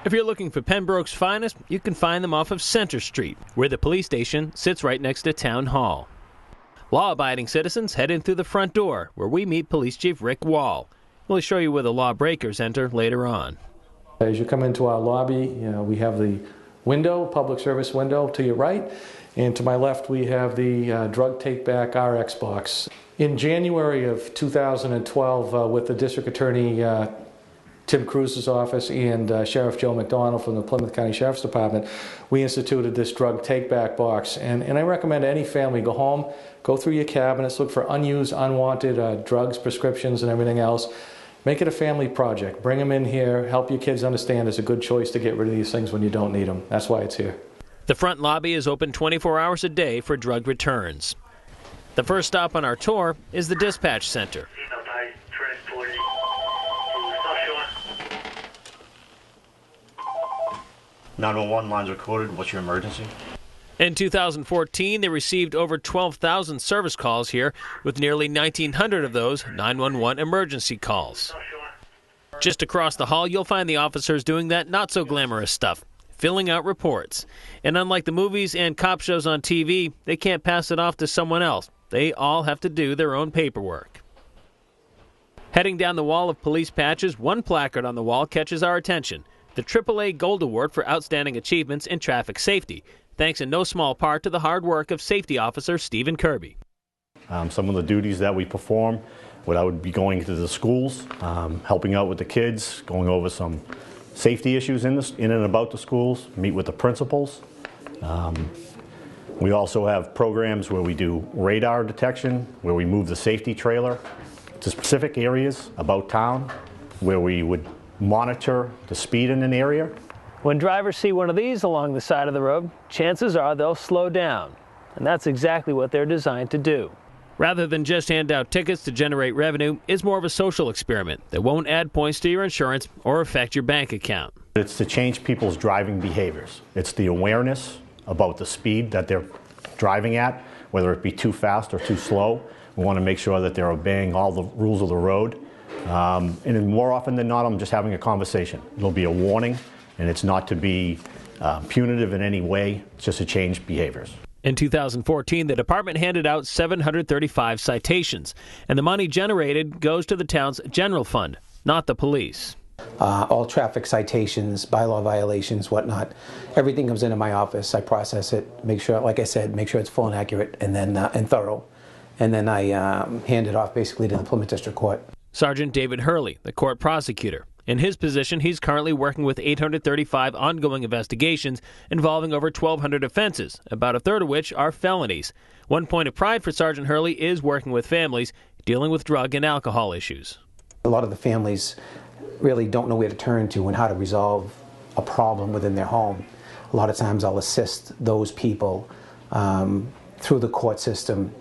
If you're looking for Pembroke's finest, you can find them off of Center Street, where the police station sits right next to Town Hall. Law-abiding citizens head in through the front door, where we meet Police Chief Rick Wall. We'll show you where the lawbreakers enter later on. As you come into our lobby, we have the window, public service window to your right, and to my left we have the drug take-back RX box. In January of 2012, with the District Attorney Tim Cruz's office and Sheriff Joe McDonald from the Plymouth County Sheriff's Department, we instituted this drug take-back box. And I recommend any family go home, go through your cabinets, look for unused, unwanted drugs, prescriptions, and everything else. Make it a family project. Bring them in here, help your kids understand it's a good choice to get rid of these things when you don't need them. That's why it's here. The front lobby is open 24 hours a day for drug returns. The first stop on our tour is the dispatch center. 911 lines recorded. What's your emergency? In 2014, they received over 12,000 service calls here, with nearly 1,900 of those 911 emergency calls. Just across the hall, you'll find the officers doing that not-so-glamorous stuff, filling out reports. And unlike the movies and cop shows on TV, they can't pass it off to someone else. They all have to do their own paperwork. Heading down the wall of police patches, one placard on the wall catches our attention. The AAA Gold Award for Outstanding Achievements in Traffic Safety, thanks in no small part to the hard work of safety officer Stephen Kirby. Some of the duties that we perform, I would be going to the schools, helping out with the kids, going over some safety issues in and about the schools, meet with the principals. We also have programs where we do radar detection, where we move the safety trailer to specific areas about town, where we would monitor the speed in an area. When drivers see one of these along the side of the road, chances are they'll slow down. And that's exactly what they're designed to do. Rather than just hand out tickets to generate revenue, it's more of a social experiment that won't add points to your insurance or affect your bank account. It's to change people's driving behaviors. It's the awareness about the speed that they're driving at, whether it be too fast or too slow. We want to make sure that they're obeying all the rules of the road. And more often than not, I'm just having a conversation. It'll be a warning, and it's not to be punitive in any way. It's just to change behaviors. In 2014, the department handed out 735 citations, and the money generated goes to the town's general fund, not the police. All traffic citations, bylaw violations, whatnot, everything comes into my office. I process it, make sure, like I said, make sure it's full and accurate, and then and thorough, and then I hand it off basically to the Plymouth District Court. Sergeant David Hurley, the court prosecutor. In his position, he's currently working with 835 ongoing investigations involving over 1,200 offenses, about a third of which are felonies. One point of pride for Sergeant Hurley is working with families dealing with drug and alcohol issues. A lot of the families really don't know where to turn to and how to resolve a problem within their home. A lot of times I'll assist those people through the court system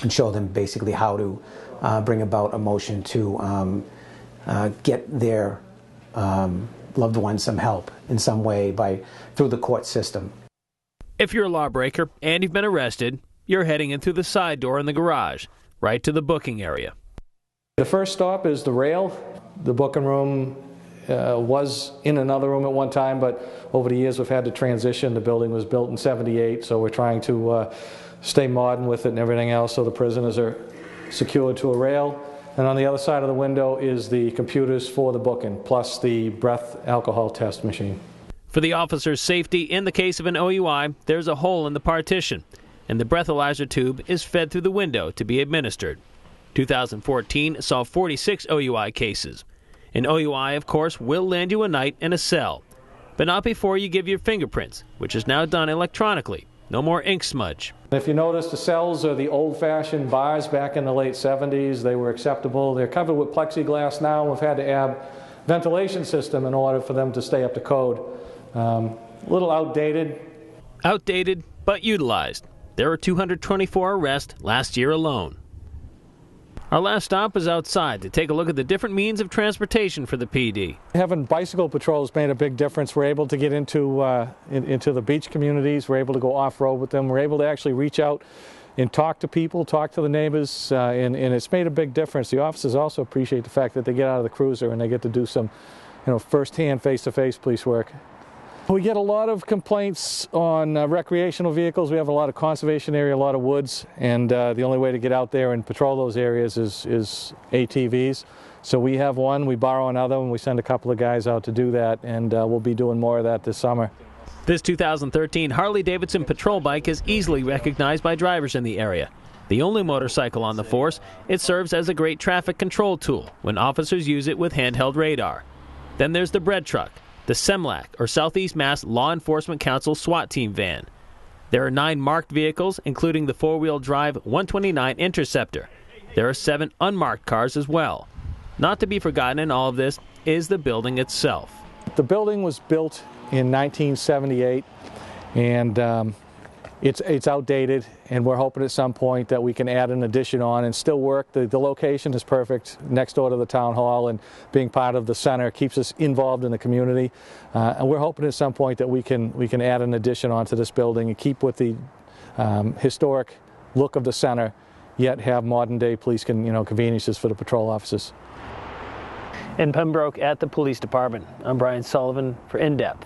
and show them basically how to bring about a motion to get their loved ones some help in some way through the court system. If you're a lawbreaker and you've been arrested, you're heading in through the side door in the garage, right to the booking area. The first stop is the rail. The booking room was in another room at one time, but over the years we've had to transition. The building was built in '78, so we're trying to stay modern with it and everything else, so the prisoners are secured to a rail. And on the other side of the window is the computers for the booking, plus the breath alcohol test machine. For the officer's safety, in the case of an OUI, there's a hole in the partition, and the breathalyzer tube is fed through the window to be administered. 2014 saw 46 OUI cases. An OUI, of course, will land you a night in a cell, but not before you give your fingerprints, which is now done electronically. No more ink smudge. If you notice, the cells are the old-fashioned bars back in the late 70s. They were acceptable. They're covered with plexiglass now. We've had to add ventilation system in order for them to stay up to code. A little outdated. Outdated, but utilized. There were 224 arrests last year alone. Our last stop is outside to take a look at the different means of transportation for the PD. Having bicycle patrols made a big difference. We're able to get into the beach communities. We're able to go off-road with them. We're able to actually reach out and talk to people, talk to the neighbors, and it's made a big difference. The officers also appreciate the fact that they get out of the cruiser and they get to do some first-hand, face-to-face police work. We get a lot of complaints on recreational vehicles. We have a lot of conservation area, a lot of woods, and the only way to get out there and patrol those areas is ATVs. So we have one, we borrow another, and we send a couple of guys out to do that, and we'll be doing more of that this summer. This 2013 Harley-Davidson patrol bike is easily recognized by drivers in the area. The only motorcycle on the force, it serves as a great traffic control tool when officers use it with handheld radar. Then there's the bread truck, the SEMLAC, or Southeast Mass Law Enforcement Council SWAT team van. There are 9 marked vehicles, including the four-wheel drive 129 Interceptor. There are 7 unmarked cars as well. Not to be forgotten in all of this is the building itself. The building was built in 1978, and it's outdated, and we're hoping at some point that we can add an addition on and still work. The location is perfect, next door to the town hall, and being part of the center keeps us involved in the community. And we're hoping at some point that we can add an addition onto this building and keep with the historic look of the center, yet have modern-day police conveniences for the patrol officers. In Pembroke at the police department, I'm Brian Sullivan for In Depth.